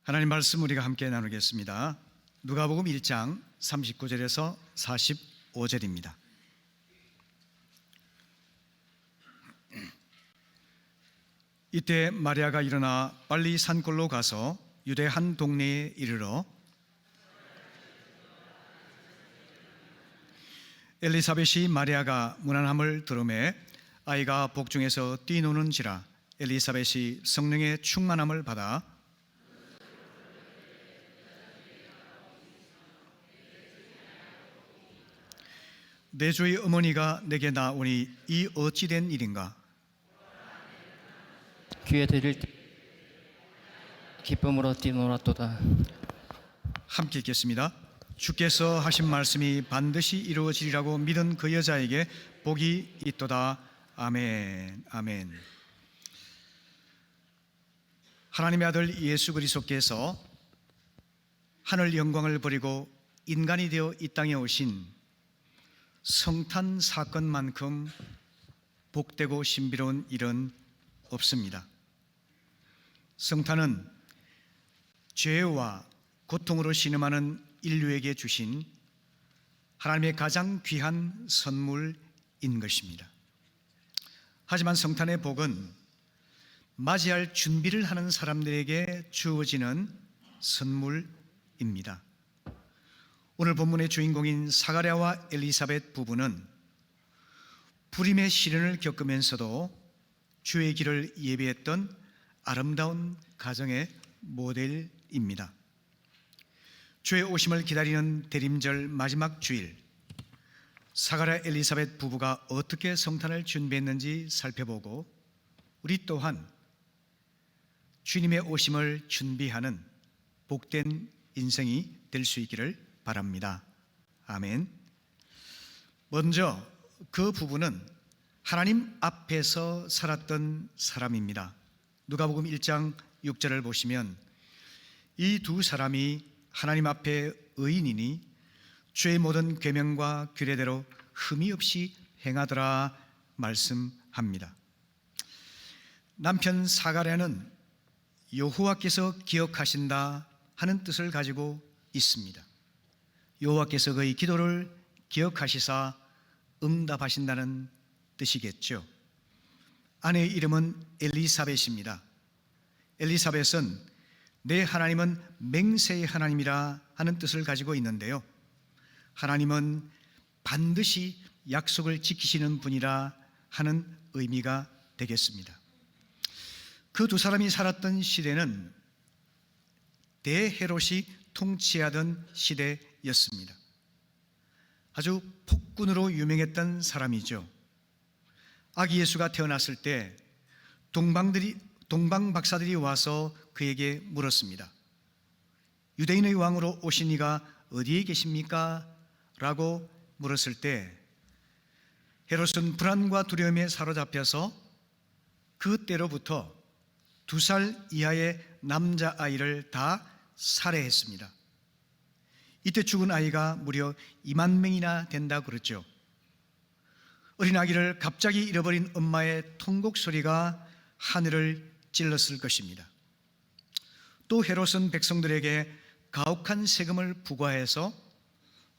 하나님 말씀 우리가 함께 나누겠습니다. 누가복음 1장 39절에서 45절입니다. 이때 마리아가 일어나 빨리 산골로 가서 유대 한 동네에 이르러 엘리사벳이 마리아가 문안함을 들으매 아이가 복중에서 뛰노는지라 엘리사벳이 성령의 충만함을 받아 내 주의 어머니가 내게 나오니 이 어찌된 일인가? 귀에 들릴 때 기쁨으로 뛰놀았도다. 함께 읽겠습니다. 주께서 하신 말씀이 반드시 이루어지리라고 믿은 그 여자에게 복이 있도다. 아멘. 아멘. 하나님의 아들 예수 그리스도께서 하늘 영광을 버리고 인간이 되어 이 땅에 오신 성탄 사건만큼 복되고 신비로운 일은 없습니다. 성탄은 죄와 고통으로 신음하는 인류에게 주신 하나님의 가장 귀한 선물인 것입니다. 하지만 성탄의 복은 맞이할 준비를 하는 사람들에게 주어지는 선물입니다. 오늘 본문의 주인공인 사가랴와 엘리사벳 부부는 불임의 시련을 겪으면서도 주의 길을 예비했던 아름다운 가정의 모델입니다. 주의 오심을 기다리는 대림절 마지막 주일, 사가랴 엘리사벳 부부가 어떻게 성탄을 준비했는지 살펴보고 우리 또한 주님의 오심을 준비하는 복된 인생이 될 수 있기를 바랍니다. 아멘. 먼저 그 부부는 하나님 앞에서 살았던 사람입니다. 누가복음 1장 6절을 보시면 이 두 사람이 하나님 앞에 의인이니 주의 모든 계명과 규례대로 흠이 없이 행하더라 말씀합니다. 남편 사가랴는 여호와께서 기억하신다 하는 뜻을 가지고 있습니다. 여호와께서 그의 기도를 기억하시사 응답하신다는 뜻이겠죠. 아내의 이름은 엘리사벳입니다. 엘리사벳은 내 하나님은 맹세의 하나님이라 하는 뜻을 가지고 있는데요, 하나님은 반드시 약속을 지키시는 분이라 하는 의미가 되겠습니다. 그 두 사람이 살았던 시대는 대헤롯이 통치하던 시대였습니다. 아주 폭군으로 유명했던 사람이죠. 아기 예수가 태어났을 때 동방 박사들이 와서 그에게 물었습니다. 유대인의 왕으로 오신 이가 어디에 계십니까? 라고 물었을 때 헤롯은 불안과 두려움에 사로잡혀서 그때로부터 2살 이하의 남자아이를 다 살해했습니다. 이때 죽은 아이가 무려 2만 명이나 된다고 그랬죠. 어린아기를 갑자기 잃어버린 엄마의 통곡 소리가 하늘을 찔렀을 것입니다. 또 헤롯은 백성들에게 가혹한 세금을 부과해서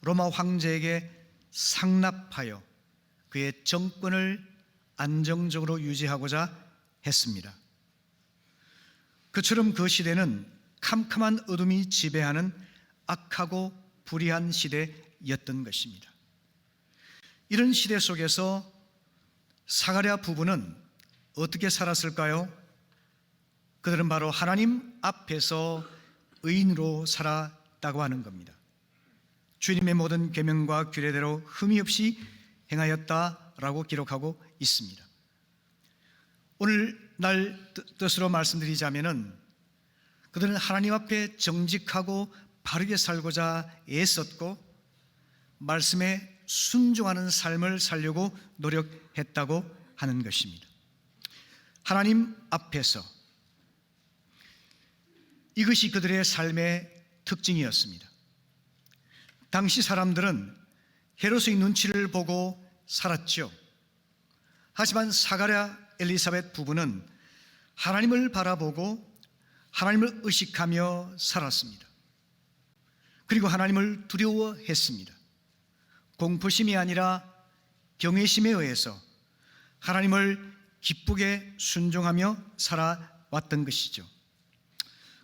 로마 황제에게 상납하여 그의 정권을 안정적으로 유지하고자 했습니다. 그처럼 그 시대는 캄캄한 어둠이 지배하는 악하고 불의한 시대였던 것입니다. 이런 시대 속에서 사가랴 부부는 어떻게 살았을까요? 그들은 바로 하나님 앞에서 의인으로 살았다고 하는 겁니다. 주님의 모든 계명과 규례대로 흠이 없이 행하였다라고 기록하고 있습니다. 오늘날 뜻으로 말씀드리자면은 그들은 하나님 앞에 정직하고 바르게 살고자 애썼고 말씀에 순종하는 삶을 살려고 노력했다고 하는 것입니다. 하나님 앞에서, 이것이 그들의 삶의 특징이었습니다. 당시 사람들은 헤롯의 눈치를 보고 살았죠. 하지만 사가랴 엘리사벳 부부는 하나님을 바라보고 하나님을 의식하며 살았습니다. 그리고 하나님을 두려워했습니다. 공포심이 아니라 경외심에 의해서 하나님을 기쁘게 순종하며 살아왔던 것이죠.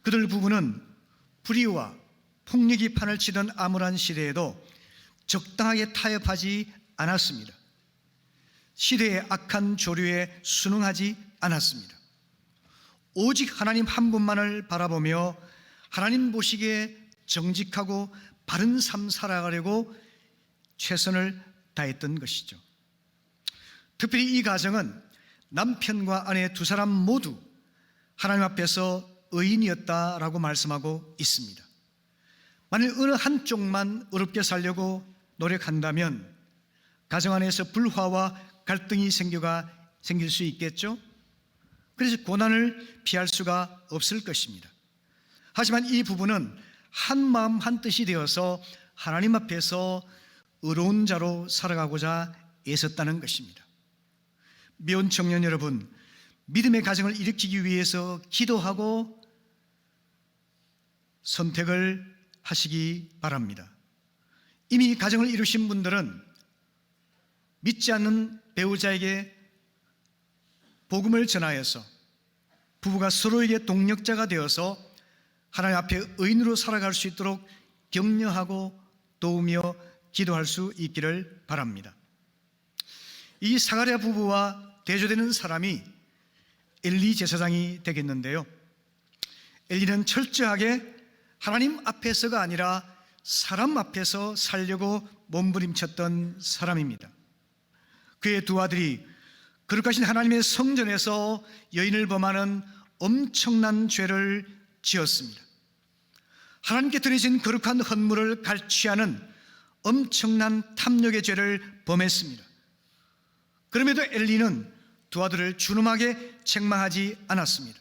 그들 부부는 불의와 폭력이 판을 치던 암울한 시대에도 적당하게 타협하지 않았습니다. 시대의 악한 조류에 순응하지 않았습니다. 오직 하나님 한 분만을 바라보며 하나님 보시기에 정직하고 바른 삶 살아가려고 최선을 다했던 것이죠. 특별히 이 가정은 남편과 아내 두 사람 모두 하나님 앞에서 의인이었다라고 말씀하고 있습니다. 만일 어느 한쪽만 어렵게 살려고 노력한다면 가정 안에서 불화와 갈등이 생길 수 있겠죠. 그래서 고난을 피할 수가 없을 것입니다. 하지만 이 부부는 한 마음 한 뜻이 되어서 하나님 앞에서 의로운 자로 살아가고자 애썼다는 것입니다. 미혼 청년 여러분, 믿음의 가정을 일으키기 위해서 기도하고 선택을 하시기 바랍니다. 이미 가정을 이루신 분들은 믿지 않는 배우자에게 복음을 전하여서 부부가 서로에게 동력자가 되어서 하나님 앞에 의인으로 살아갈 수 있도록 격려하고 도우며 기도할 수 있기를 바랍니다. 이 사가랴 부부와 대조되는 사람이 엘리 제사장이 되겠는데요. 엘리는 철저하게 하나님 앞에서가 아니라 사람 앞에서 살려고 몸부림쳤던 사람입니다. 그의 두 아들이 거룩하신 하나님의 성전에서 여인을 범하는 엄청난 죄를 지었습니다. 하나님께 드려진 거룩한 헌물을 갈취하는 엄청난 탐욕의 죄를 범했습니다. 그럼에도 엘리는 두 아들을 준엄하게 책망하지 않았습니다.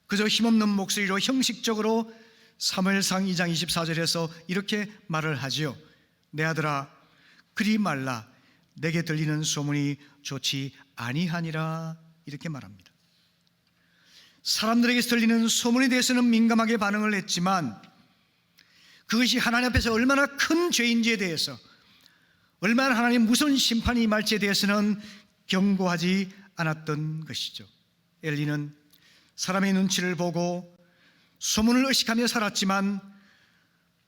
그저 힘없는 목소리로 형식적으로 사무엘상 2장 24절에서 이렇게 말을 하지요. 내 아들아, 그리 말라. 내게 들리는 소문이 좋지 아니하니라. 이렇게 말합니다. 사람들에게서 들리는 소문에 대해서는 민감하게 반응을 했지만 그것이 하나님 앞에서 얼마나 큰 죄인지에 대해서, 얼마나 하나님 무서운 심판이 임할지에 대해서는 경고하지 않았던 것이죠. 엘리는 사람의 눈치를 보고 소문을 의식하며 살았지만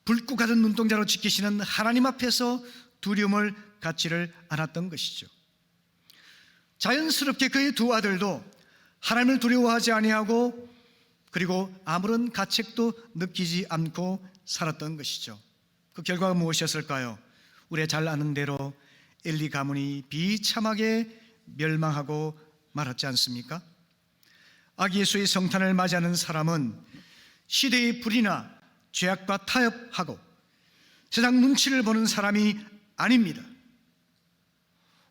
붉고 가든 눈동자로 지키시는 하나님 앞에서 두려움을 갖지를 않았던 것이죠. 자연스럽게 그의 두 아들도 하나님을 두려워하지 아니하고 그리고 아무런 가책도 느끼지 않고 살았던 것이죠. 그 결과가 무엇이었을까요? 우리가 잘 아는 대로 엘리 가문이 비참하게 멸망하고 말았지 않습니까? 아기 예수의 성탄을 맞이하는 사람은 시대의 불의나 죄악과 타협하고 세상 눈치를 보는 사람이 아닙니다.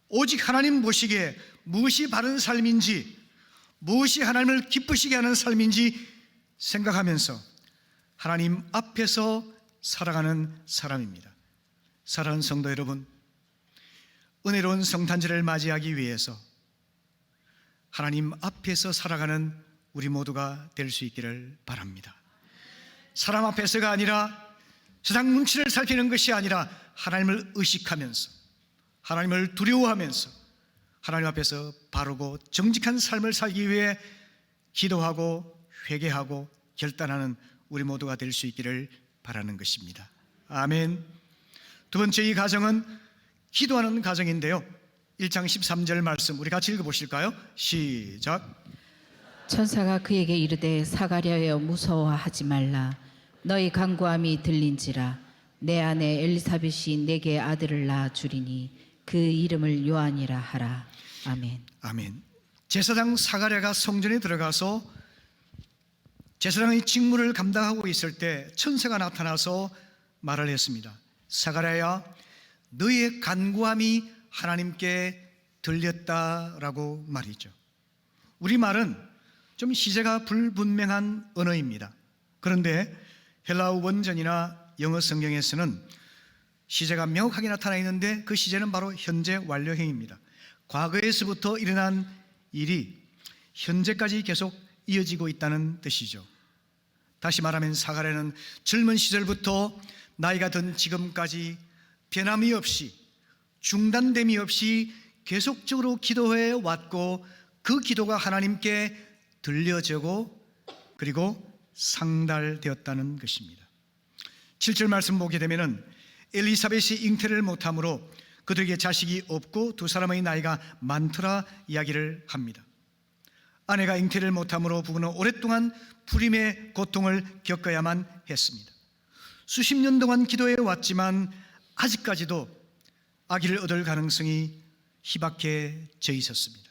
오직 하나님 보시기에 무엇이 바른 삶인지, 무엇이 하나님을 기쁘시게 하는 삶인지 생각하면서 하나님 앞에서 살아가는 사람입니다. 사랑하는 성도 여러분, 은혜로운 성탄절을 맞이하기 위해서 하나님 앞에서 살아가는 우리 모두가 될 수 있기를 바랍니다. 사람 앞에서가 아니라 세상 눈치를 살피는 것이 아니라 하나님을 의식하면서 하나님을 두려워하면서 하나님 앞에서 바르고 정직한 삶을 살기 위해 기도하고 회개하고 결단하는 우리 모두가 될 수 있기를 바라는 것입니다. 아멘. 두 번째, 이 가정은 기도하는 가정인데요. 1장 13절 말씀 우리 같이 읽어보실까요? 시작. 천사가 그에게 이르되 사가랴여 무서워하지 말라. 너희 간구함이 들린지라. 내 아내 엘리사벳이 내게 아들을 낳아 주리니 그 이름을 요한이라 하라. 아멘. 아멘. 제사장 사가랴가 성전에 들어가서 제사장의 직무를 감당하고 있을 때 천사가 나타나서 말을 했습니다. 사가랴야, 너의 간구함이 하나님께 들렸다라고 말이죠. 우리말은 좀 시제가 불분명한 언어입니다. 그런데 헬라어 원전이나 영어 성경에서는 시제가 명확하게 나타나 있는데 그 시제는 바로 현재 완료형입니다. 과거에서부터 일어난 일이 현재까지 계속 이어지고 있다는 뜻이죠. 다시 말하면 사가랴는 젊은 시절부터 나이가 든 지금까지 변함이 없이 중단됨이 없이 계속적으로 기도해 왔고 그 기도가 하나님께 들려지고 그리고 상달되었다는 것입니다. 7절 말씀 보게 되면은 엘리사벳이 잉태를 못함으로 그들에게 자식이 없고 두 사람의 나이가 많더라 이야기를 합니다. 아내가 잉태를 못함으로 부부는 오랫동안 불임의 고통을 겪어야만 했습니다. 수십 년 동안 기도해 왔지만 아직까지도 아기를 얻을 가능성이 희박해져 있었습니다.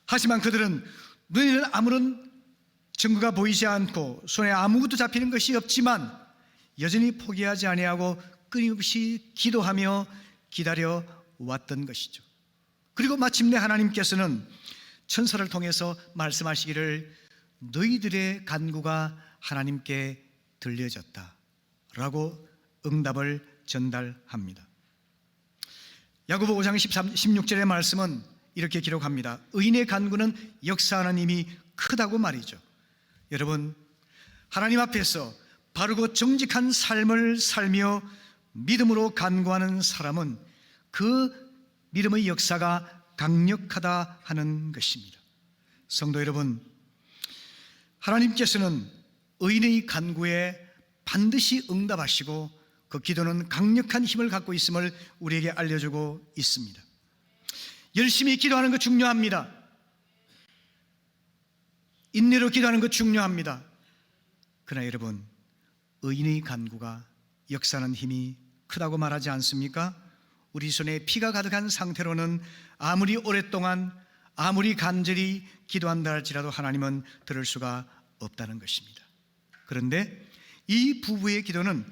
하지만 그들은 눈에는 아무런 증거가 보이지 않고 손에 아무것도 잡히는 것이 없지만 여전히 포기하지 아니하고 끊임없이 기도하며 기다려 왔던 것이죠. 그리고 마침내 하나님께서는 천사를 통해서 말씀하시기를 너희들의 간구가 하나님께 들려졌다라고 응답을 전달합니다. 야고보 5장 16절의 말씀은 이렇게 기록합니다. 의인의 간구는 역사하는 힘이 크다고 말이죠. 여러분, 하나님 앞에서 바르고 정직한 삶을 살며 믿음으로 간구하는 사람은 그 믿음의 역사가 강력하다 하는 것입니다. 성도 여러분, 하나님께서는 의인의 간구에 반드시 응답하시고 그 기도는 강력한 힘을 갖고 있음을 우리에게 알려주고 있습니다. 열심히 기도하는 것 중요합니다. 인내로 기도하는 것 중요합니다. 그러나 여러분, 의인의 간구가 역사하는 힘이 크다고 말하지 않습니까? 우리 손에 피가 가득한 상태로는 아무리 오랫동안 아무리 간절히 기도한다 할지라도 하나님은 들을 수가 없다는 것입니다. 그런데 이 부부의 기도는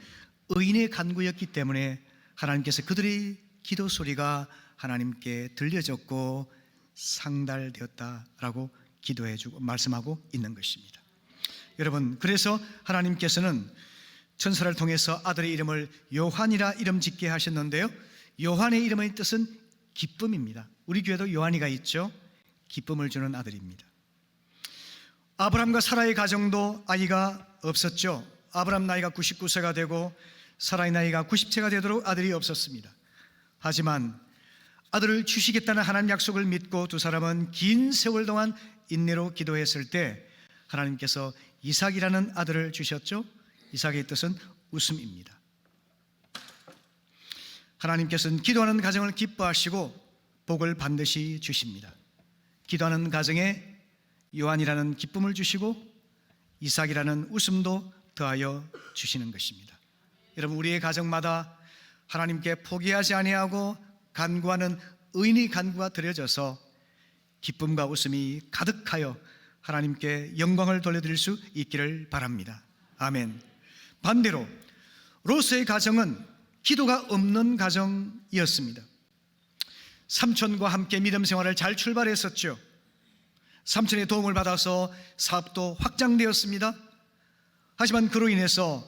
의인의 간구였기 때문에 하나님께서 그들의 기도 소리가 하나님께 들려졌고 상달되었다라고 기도해주고 말씀하고 있는 것입니다. 여러분, 그래서 하나님께서는 천사를 통해서 아들의 이름을 요한이라 이름 짓게 하셨는데요, 요한의 이름의 뜻은 기쁨입니다. 우리 교회도 요한이가 있죠. 기쁨을 주는 아들입니다. 아브람과 사라의 가정도 아이가 없었죠. 아브람 나이가 99세가 되고 사라의 나이가 90세가 되도록 아들이 없었습니다. 하지만 아들을 주시겠다는 하나님 약속을 믿고 두 사람은 긴 세월 동안 인내로 기도했을 때 하나님께서 이삭이라는 아들을 주셨죠. 이삭의 뜻은 웃음입니다. 하나님께서는 기도하는 가정을 기뻐하시고 복을 반드시 주십니다. 기도하는 가정에 요한이라는 기쁨을 주시고 이삭이라는 웃음도 더하여 주시는 것입니다. 여러분, 우리의 가정마다 하나님께 포기하지 아니하고 간구하는 의인의 간구가 드려져서 기쁨과 웃음이 가득하여 하나님께 영광을 돌려드릴 수 있기를 바랍니다. 아멘. 반대로 롯의 가정은 기도가 없는 가정이었습니다. 삼촌과 함께 믿음 생활을 잘 출발했었죠. 삼촌의 도움을 받아서 사업도 확장되었습니다. 하지만 그로 인해서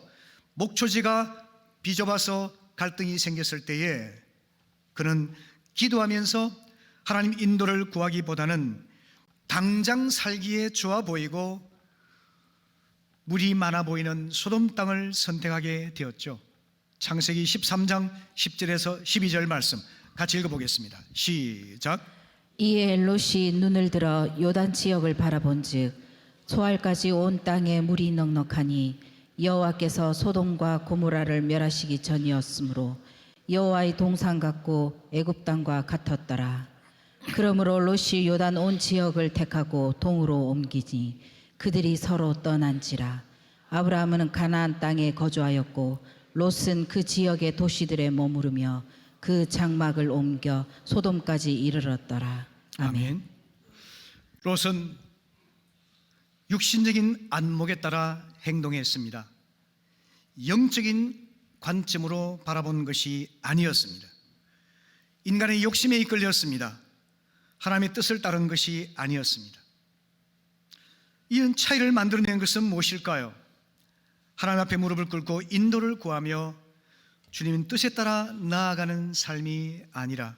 목초지가 비좁아서 갈등이 생겼을 때에 그는 기도하면서 하나님 인도를 구하기보다는 당장 살기에 좋아 보이고 물이 많아 보이는 소돔 땅을 선택하게 되었죠. 창세기 13장 10절에서 12절 말씀 같이 읽어보겠습니다. 시작. 이에 롯이 눈을 들어 요단 지역을 바라본즉 소알까지 온 땅에 물이 넉넉하니 여호와께서 소돔과 고모라를 멸하시기 전이었으므로 여호와의 동산 같고 애굽 땅과 같았더라. 그러므로 롯이 요단 온 지역을 택하고 동으로 옮기니 그들이 서로 떠난지라. 아브라함은 가나안 땅에 거주하였고 롯은 그 지역의 도시들에 머무르며 그 장막을 옮겨 소돔까지 이르렀더라. 아멘. 롯은 육신적인 안목에 따라 행동했습니다. 영적인 관점으로 바라본 것이 아니었습니다. 인간의 욕심에 이끌렸습니다. 하나님의 뜻을 따른 것이 아니었습니다. 이런 차이를 만들어낸 것은 무엇일까요? 하나님 앞에 무릎을 꿇고 인도를 구하며 주님의 뜻에 따라 나아가는 삶이 아니라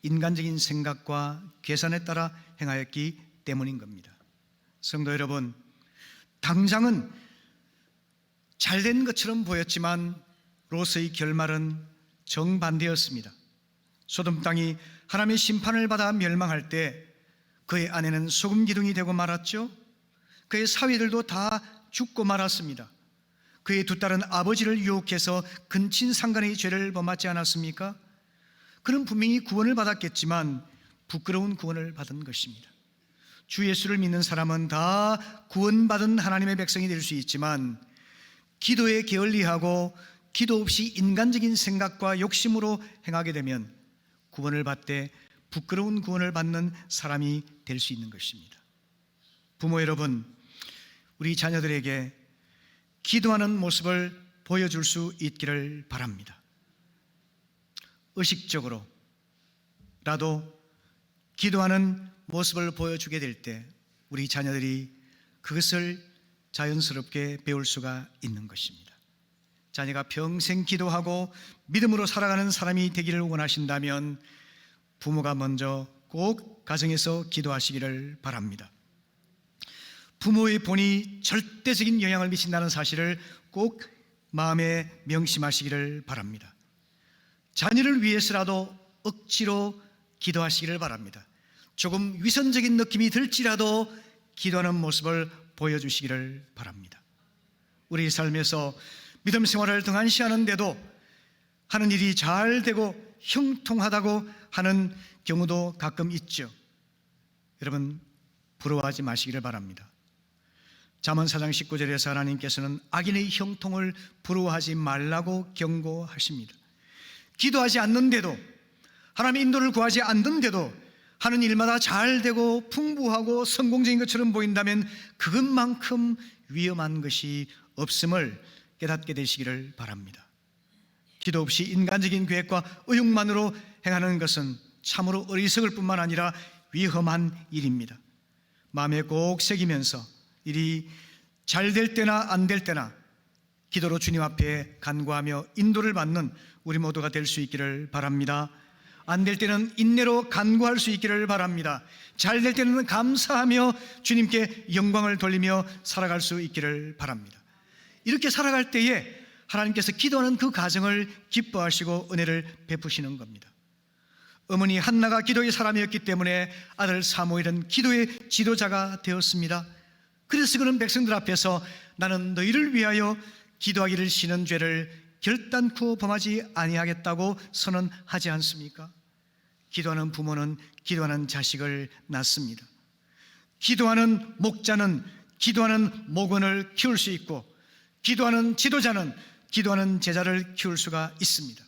인간적인 생각과 계산에 따라 행하였기 때문인 겁니다. 성도 여러분, 당장은 잘된 것처럼 보였지만 롯의 결말은 정반대였습니다. 소돔 땅이 하나님의 심판을 받아 멸망할 때 그의 아내는 소금 기둥이 되고 말았죠. 그의 사위들도 다 죽고 말았습니다. 그의 두 딸은 아버지를 유혹해서 근친상간의 죄를 범하지 않았습니까? 그는 분명히 구원을 받았겠지만 부끄러운 구원을 받은 것입니다. 주 예수를 믿는 사람은 다 구원받은 하나님의 백성이 될 수 있지만 기도에 게을리하고 기도 없이 인간적인 생각과 욕심으로 행하게 되면 구원을 받되 부끄러운 구원을 받는 사람이 될 수 있는 것입니다. 부모 여러분, 우리 자녀들에게 기도하는 모습을 보여줄 수 있기를 바랍니다. 의식적으로라도 기도하는 모습을 보여주게 될 때 우리 자녀들이 그것을 자연스럽게 배울 수가 있는 것입니다. 자녀가 평생 기도하고 믿음으로 살아가는 사람이 되기를 원하신다면 부모가 먼저 꼭 가정에서 기도하시기를 바랍니다. 부모의 본이 절대적인 영향을 미친다는 사실을 꼭 마음에 명심하시기를 바랍니다. 자녀를 위해서라도 억지로 기도하시기를 바랍니다. 조금 위선적인 느낌이 들지라도 기도하는 모습을 보여주시기를 바랍니다. 우리 삶에서 믿음 생활을 등한시하는데도 하는 일이 잘 되고 형통하다고 하는 경우도 가끔 있죠. 여러분, 부러워하지 마시기를 바랍니다. 잠언 4장 19절에서 하나님께서는 악인의 형통을 부러워하지 말라고 경고하십니다. 기도하지 않는데도, 하나님의 인도를 구하지 않는데도 하는 일마다 잘 되고 풍부하고 성공적인 것처럼 보인다면 그것만큼 위험한 것이 없음을 깨닫게 되시기를 바랍니다. 기도 없이 인간적인 계획과 의욕만으로 행하는 것은 참으로 어리석을 뿐만 아니라 위험한 일입니다. 마음에 꼭 새기면서 일이 잘 될 때나 안 될 때나 기도로 주님 앞에 간구하며 인도를 받는 우리 모두가 될 수 있기를 바랍니다. 안 될 때는 인내로 간구할 수 있기를 바랍니다. 잘 될 때는 감사하며 주님께 영광을 돌리며 살아갈 수 있기를 바랍니다. 이렇게 살아갈 때에 하나님께서 기도하는 그 가정을 기뻐하시고 은혜를 베푸시는 겁니다. 어머니 한나가 기도의 사람이었기 때문에 아들 사무엘은 기도의 지도자가 되었습니다. 그래서 그는 백성들 앞에서 나는 너희를 위하여 기도하기를 쉬는 죄를 결단코 범하지 아니하겠다고 선언하지 않습니까? 기도하는 부모는 기도하는 자식을 낳습니다. 기도하는 목자는 기도하는 목원을 키울 수 있고 기도하는 지도자는 기도하는 제자를 키울 수가 있습니다.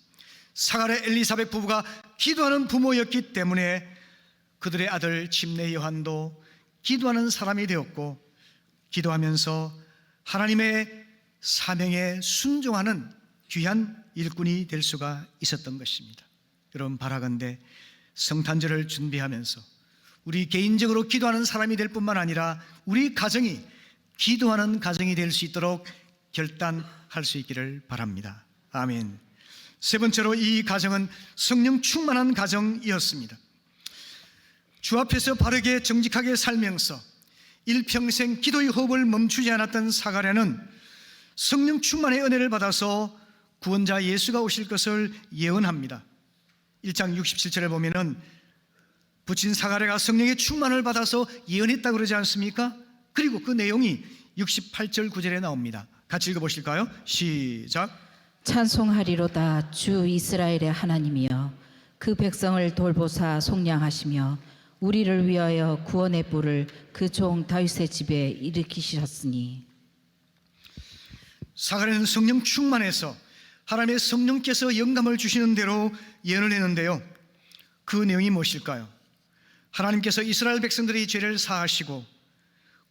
사가랴 엘리사벳 부부가 기도하는 부모였기 때문에 그들의 아들 침례 요한도 기도하는 사람이 되었고 기도하면서 하나님의 사명에 순종하는 귀한 일꾼이 될 수가 있었던 것입니다. 여러분, 바라건대 성탄절을 준비하면서 우리 개인적으로 기도하는 사람이 될 뿐만 아니라 우리 가정이 기도하는 가정이 될 수 있도록 결단할 수 있기를 바랍니다. 아멘. 세 번째로 이 가정은 성령 충만한 가정이었습니다. 주 앞에서 바르게 정직하게 살면서 일평생 기도의 호흡을 멈추지 않았던 사가랴는 성령 충만의 은혜를 받아서 구원자 예수가 오실 것을 예언합니다. 1장 67절에 보면은 부친 사가랴가 성령의 충만을 받아서 예언했다고 그러지 않습니까? 그리고 그 내용이 68절 9절에 나옵니다. 같이 읽어보실까요? 시작. 찬송하리로다 주 이스라엘의 하나님이여 그 백성을 돌보사 속량하시며 우리를 위하여 구원의 뿔을 그 종 다윗의 집에 일으키셨으니. 사가랴는 성령 충만해서 하나님의 성령께서 영감을 주시는 대로 예언을 했는데요, 그 내용이 무엇일까요? 하나님께서 이스라엘 백성들의 죄를 사하시고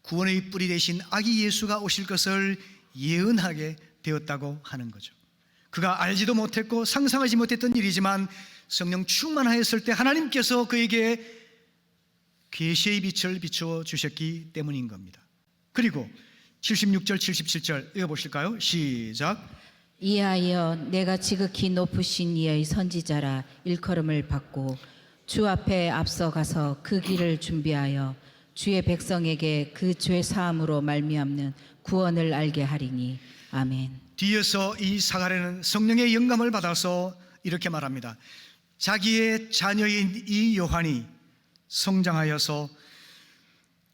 구원의 뿔이 되신 아기 예수가 오실 것을 예언하게 되었다고 하는 거죠. 그가 알지도 못했고 상상하지 못했던 일이지만 성령 충만하였을 때 하나님께서 그에게 계시의 빛을 비추어 주셨기 때문인 겁니다. 그리고 76절 77절 읽어보실까요? 시작. 이하여 내가 지극히 높으신 이의 선지자라 일컬음을 받고 주 앞에 앞서가서 그 길을 준비하여 주의 백성에게 그 죄 사함으로 말미암는 구원을 알게 하리니 아멘. 뒤에서 이 사가랴는 성령의 영감을 받아서 이렇게 말합니다. 자기의 자녀인 이 요한이 성장하여서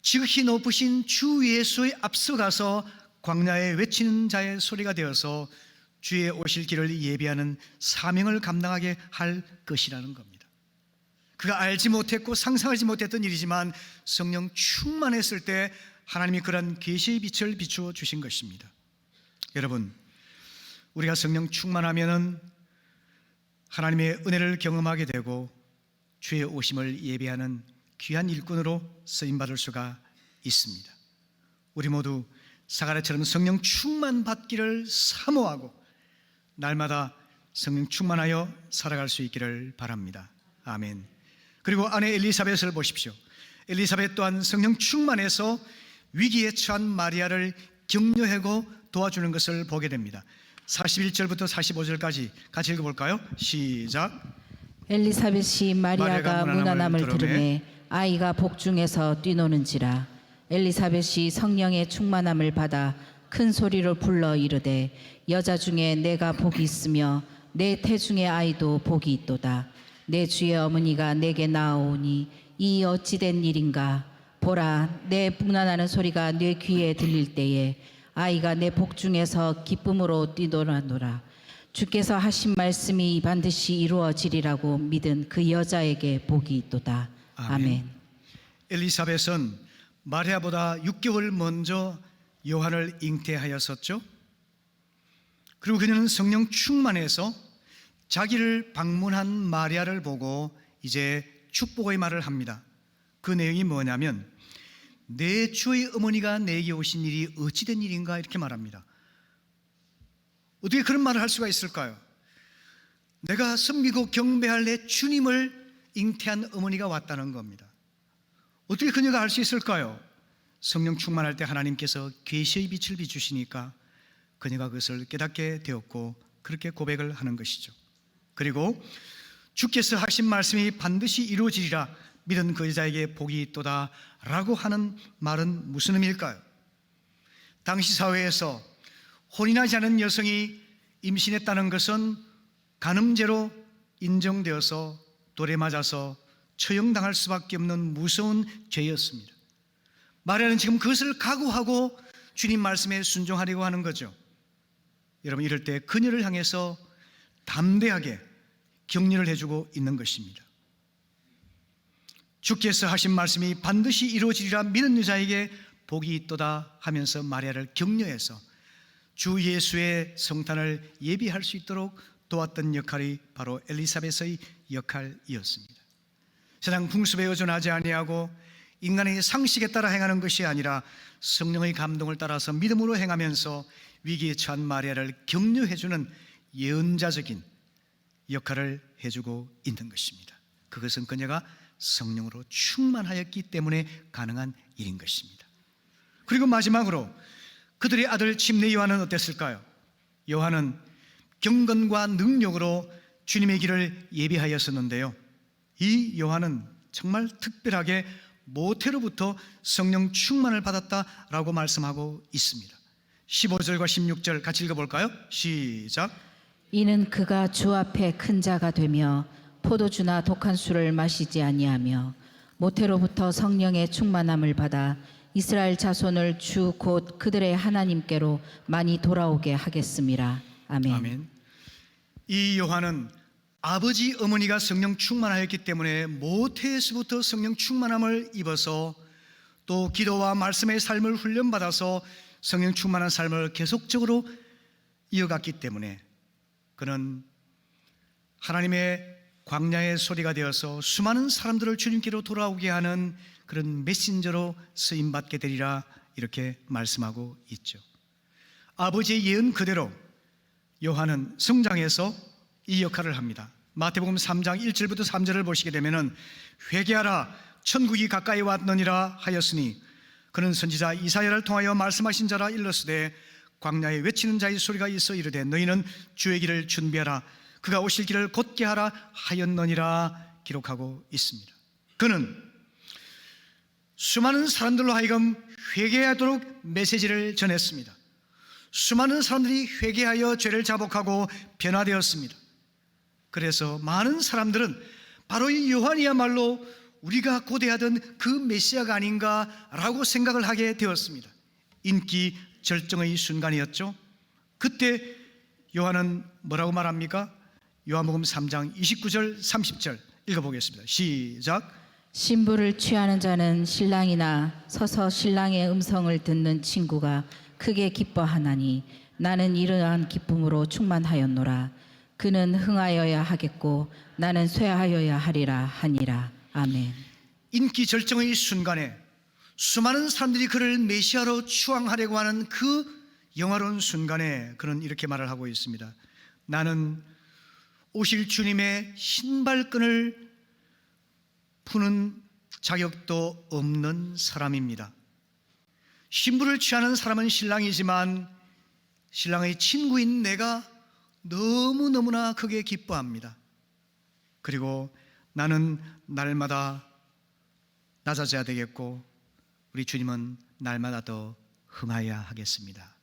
지극히 높으신 주 예수의 앞서가서 광야에 외치는 자의 소리가 되어서 주의 오실 길을 예비하는 사명을 감당하게 할 것이라는 겁니다. 그가 알지 못했고 상상하지 못했던 일이지만 성령 충만했을 때 하나님이 그런 계시의 빛을 비추어 주신 것입니다. 여러분, 우리가 성령 충만하면은 하나님의 은혜를 경험하게 되고 주의 오심을 예비하는 귀한 일꾼으로 쓰임받을 수가 있습니다. 우리 모두 사가랴처럼 성령 충만 받기를 사모하고 날마다 성령 충만하여 살아갈 수 있기를 바랍니다. 아멘. 그리고 아내 엘리사벳을 보십시오. 엘리사벳 또한 성령 충만해서 위기에 처한 마리아를 격려하고 도와주는 것을 보게 됩니다. 41절부터 45절까지 같이 읽어볼까요? 시작. 엘리사벳이 마리아가 문안함을 들으매 들으매 아이가 복중에서 뛰노는지라. 엘리사벳이 성령의 충만함을 받아 큰 소리로 불러 이르되 여자 중에 내가 복이 있으며 내 태중의 아이도 복이 있도다. 내 주의 어머니가 내게 나아오니 이 어찌된 일인가. 보라, 내 문안하는 소리가 내 귀에 들릴 때에 아이가 내 복중에서 기쁨으로 뛰노라노라. 주께서 하신 말씀이 반드시 이루어지리라고 믿은 그 여자에게 복이 있도다. 아멘. 엘리사벳은 마리아보다 6개월 먼저 요한을 잉태하였었죠. 그리고 그녀는 성령 충만해서 자기를 방문한 마리아를 보고 이제 축복의 말을 합니다. 그 내용이 뭐냐면 내 주의 어머니가 내게 오신 일이 어찌된 일인가 이렇게 말합니다. 어떻게 그런 말을 할 수가 있을까요? 내가 섬기고 경배할 내 주님을 잉태한 어머니가 왔다는 겁니다. 어떻게 그녀가 알 수 있을까요? 성령 충만할 때 하나님께서 계시의 빛을 비추시니까 그녀가 그것을 깨닫게 되었고 그렇게 고백을 하는 것이죠. 그리고 주께서 하신 말씀이 반드시 이루어지리라 믿은 그 여자에게 복이 있도다 라고 하는 말은 무슨 의미일까요? 당시 사회에서 혼인하지 않은 여성이 임신했다는 것은 간음죄로 인정되어서 돌에 맞아서 처형당할 수밖에 없는 무서운 죄였습니다. 마리아는 지금 그것을 각오하고 주님 말씀에 순종하려고 하는 거죠. 여러분, 이럴 때 그녀를 향해서 담대하게 격려를 해주고 있는 것입니다. 주께서 하신 말씀이 반드시 이루어지리라 믿은 여자에게 복이 있도다 하면서 마리아를 격려해서 주 예수의 성탄을 예비할 수 있도록 도왔던 역할이 바로 엘리사벳의 역할이었습니다. 세상 풍습에 의존하지 아니하고 인간의 상식에 따라 행하는 것이 아니라 성령의 감동을 따라서 믿음으로 행하면서 위기에 처한 마리아를 격려해주는 예언자적인 역할을 해주고 있는 것입니다. 그것은 그녀가 성령으로 충만하였기 때문에 가능한 일인 것입니다. 그리고 마지막으로 그들의 아들 침례 요한은 어땠을까요? 요한은 경건과 능력으로 주님의 길을 예비하였었는데요, 이 요한은 정말 특별하게 모태로부터 성령 충만을 받았다라고 말씀하고 있습니다. 15절과 16절 같이 읽어볼까요? 시작. 이는 그가 주 앞에 큰 자가 되며 포도주나 독한 술을 마시지 아니하며 모태로부터 성령의 충만함을 받아 이스라엘 자손을 주 곧 그들의 하나님께로 많이 돌아오게 하겠습니다. 아멘. 아멘. 이 요한은 아버지 어머니가 성령 충만하였기 때문에 모태에서부터 성령 충만함을 입어서 또 기도와 말씀의 삶을 훈련받아서 성령 충만한 삶을 계속적으로 이어갔기 때문에 그는 하나님의 광야의 소리가 되어서 수많은 사람들을 주님께로 돌아오게 하는 그런 메신저로 쓰임받게 되리라 이렇게 말씀하고 있죠. 아버지의 예언 그대로 요한은 성장해서 이 역할을 합니다. 마태복음 3장 1절부터 3절을 보시게 되면 회개하라 천국이 가까이 왔느니라 하였으니 그는 선지자 이사야를 통하여 말씀하신 자라 일렀으되 광야에 외치는 자의 소리가 있어 이르되 너희는 주의 길을 준비하라 그가 오실 길을 곧게 하라 하였느니라 기록하고 있습니다. 그는 수많은 사람들로 하여금 회개하도록 메시지를 전했습니다. 수많은 사람들이 회개하여 죄를 자복하고 변화되었습니다. 그래서 많은 사람들은 바로 이 요한이야말로 우리가 고대하던 그 메시아가 아닌가라고 생각을 하게 되었습니다. 인기 절정의 순간이었죠. 그때 요한은 뭐라고 말합니까? 요한복음 3장 29절 30절 읽어보겠습니다. 시작. 신부를 취하는 자는 신랑이나 서서 신랑의 음성을 듣는 친구가 크게 기뻐하나니 나는 이러한 기쁨으로 충만하였노라. 그는 흥하여야 하겠고 나는 쇠하여야 하리라 하니라. 아멘. 인기 절정의 순간에 수많은 사람들이 그를 메시아로 추앙하려고 하는 그 영화로운 순간에 그는 이렇게 말을 하고 있습니다. 나는 오실 주님의 신발끈을 푸는 자격도 없는 사람입니다. 신부를 취하는 사람은 신랑이지만 신랑의 친구인 내가 너무너무나 크게 기뻐합니다. 그리고 나는 날마다 낮아져야 되겠고 우리 주님은 날마다 더 흥하여야 하겠습니다.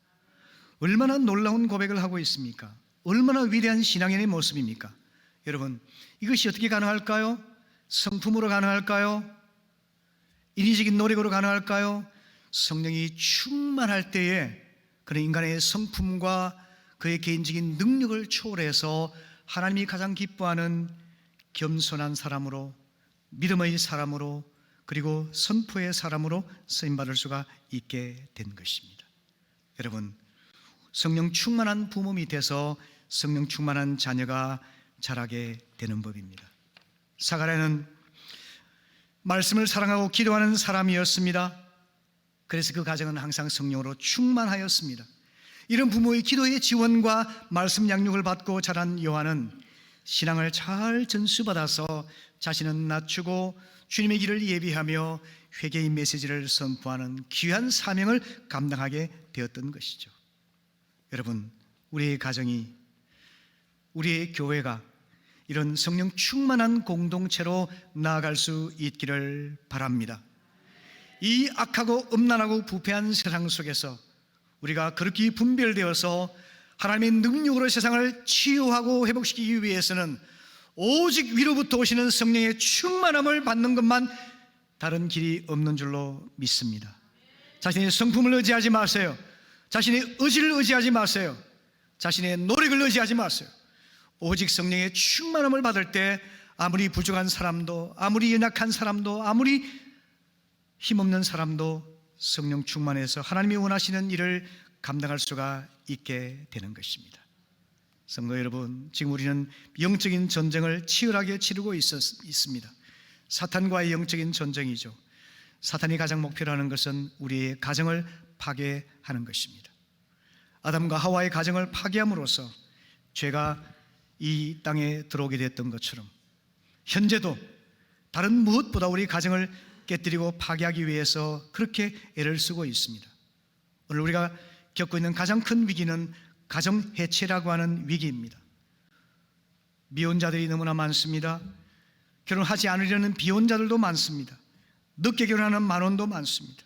얼마나 놀라운 고백을 하고 있습니까? 얼마나 위대한 신앙인의 모습입니까? 여러분, 이것이 어떻게 가능할까요? 성품으로 가능할까요? 인위적인 노력으로 가능할까요? 성령이 충만할 때에 그런 인간의 성품과 그의 개인적인 능력을 초월해서 하나님이 가장 기뻐하는 겸손한 사람으로, 믿음의 사람으로, 그리고 선포의 사람으로 쓰임받을 수가 있게 된 것입니다. 여러분, 성령 충만한 부모 밑에서 성령 충만한 자녀가 자라게 되는 법입니다. 사가랴는 말씀을 사랑하고 기도하는 사람이었습니다. 그래서 그 가정은 항상 성령으로 충만하였습니다. 이런 부모의 기도의 지원과 말씀 양육을 받고 자란 요한은 신앙을 잘 전수받아서 자신은 낮추고 주님의 길을 예비하며 회개의 메시지를 선포하는 귀한 사명을 감당하게 되었던 것이죠. 여러분, 우리의 가정이, 우리의 교회가 이런 성령 충만한 공동체로 나아갈 수 있기를 바랍니다. 이 악하고 음란하고 부패한 세상 속에서 우리가 그렇게 분별되어서 하나님의 능력으로 세상을 치유하고 회복시키기 위해서는 오직 위로부터 오시는 성령의 충만함을 받는 것만 다른 길이 없는 줄로 믿습니다. 자신의 성품을 의지하지 마세요. 자신의 의지를 의지하지 마세요. 자신의 노력을 의지하지 마세요. 오직 성령의 충만함을 받을 때 아무리 부족한 사람도, 아무리 연약한 사람도, 아무리 힘없는 사람도 성령 충만해서 하나님이 원하시는 일을 감당할 수가 있게 되는 것입니다. 성도 여러분, 지금 우리는 영적인 전쟁을 치열하게 치르고 있습니다. 사탄과의 영적인 전쟁이죠. 사탄이 가장 목표로 하는 것은 우리의 가정을 파괴하는 것입니다. 아담과 하와의 가정을 파괴함으로써 죄가 이 땅에 들어오게 됐던 것처럼 현재도 다른 무엇보다 우리 가정을 깨뜨리고 파괴하기 위해서 그렇게 애를 쓰고 있습니다. 오늘 우리가 겪고 있는 가장 큰 위기는 가정 해체라고 하는 위기입니다. 미혼자들이 너무나 많습니다. 결혼하지 않으려는 비혼자들도 많습니다. 늦게 결혼하는 만원도 많습니다.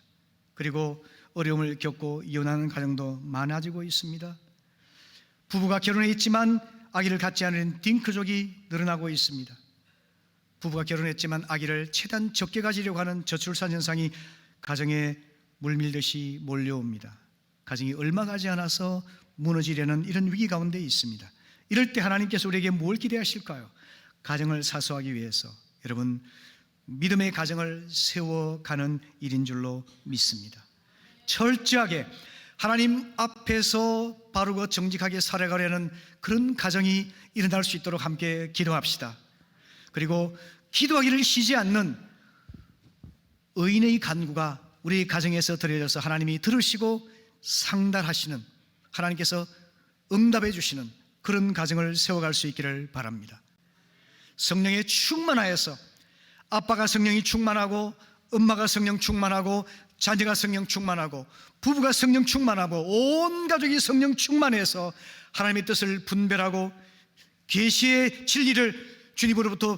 그리고 어려움을 겪고 이혼하는 가정도 많아지고 있습니다. 부부가 결혼해 있지만 아기를 갖지 않은 딩크족이 늘어나고 있습니다. 부부가 결혼했지만 아기를 최대한 적게 가지려고 하는 저출산 현상이 가정에 물밀듯이 몰려옵니다. 가정이 얼마 가지 않아서 무너지려는 이런 위기 가운데 있습니다. 이럴 때 하나님께서 우리에게 뭘 기대하실까요? 가정을 사수하기 위해서 여러분 믿음의 가정을 세워가는 일인 줄로 믿습니다. 철저하게 하나님 앞에서 바르고 정직하게 살아가려는 그런 가정이 일어날 수 있도록 함께 기도합시다. 그리고 기도하기를 쉬지 않는 의인의 간구가 우리 가정에서 드려져서 하나님이 들으시고 상달하시는, 하나님께서 응답해 주시는 그런 가정을 세워갈 수 있기를 바랍니다. 성령에 충만하여서 아빠가 성령이 충만하고 엄마가 성령 충만하고 자녀가 성령 충만하고 부부가 성령 충만하고 온 가족이 성령 충만해서 하나님의 뜻을 분별하고 계시의 진리를 주님으로부터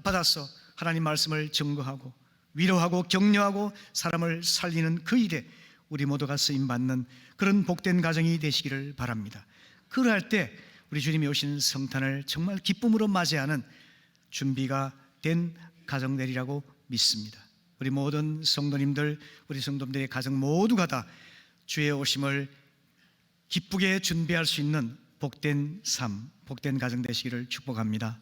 받아서 하나님 말씀을 증거하고 위로하고 격려하고 사람을 살리는 그 일에 우리 모두가 쓰임 받는 그런 복된 가정이 되시기를 바랍니다. 그러할 때 우리 주님이 오신 성탄을 정말 기쁨으로 맞이하는 준비가 된 가정 되리라고 믿습니다. 우리 모든 성도님들, 우리 성도들의 가정 모두가 다 주의 오심을 기쁘게 준비할 수 있는 복된 삶, 복된 가정 되시기를 축복합니다.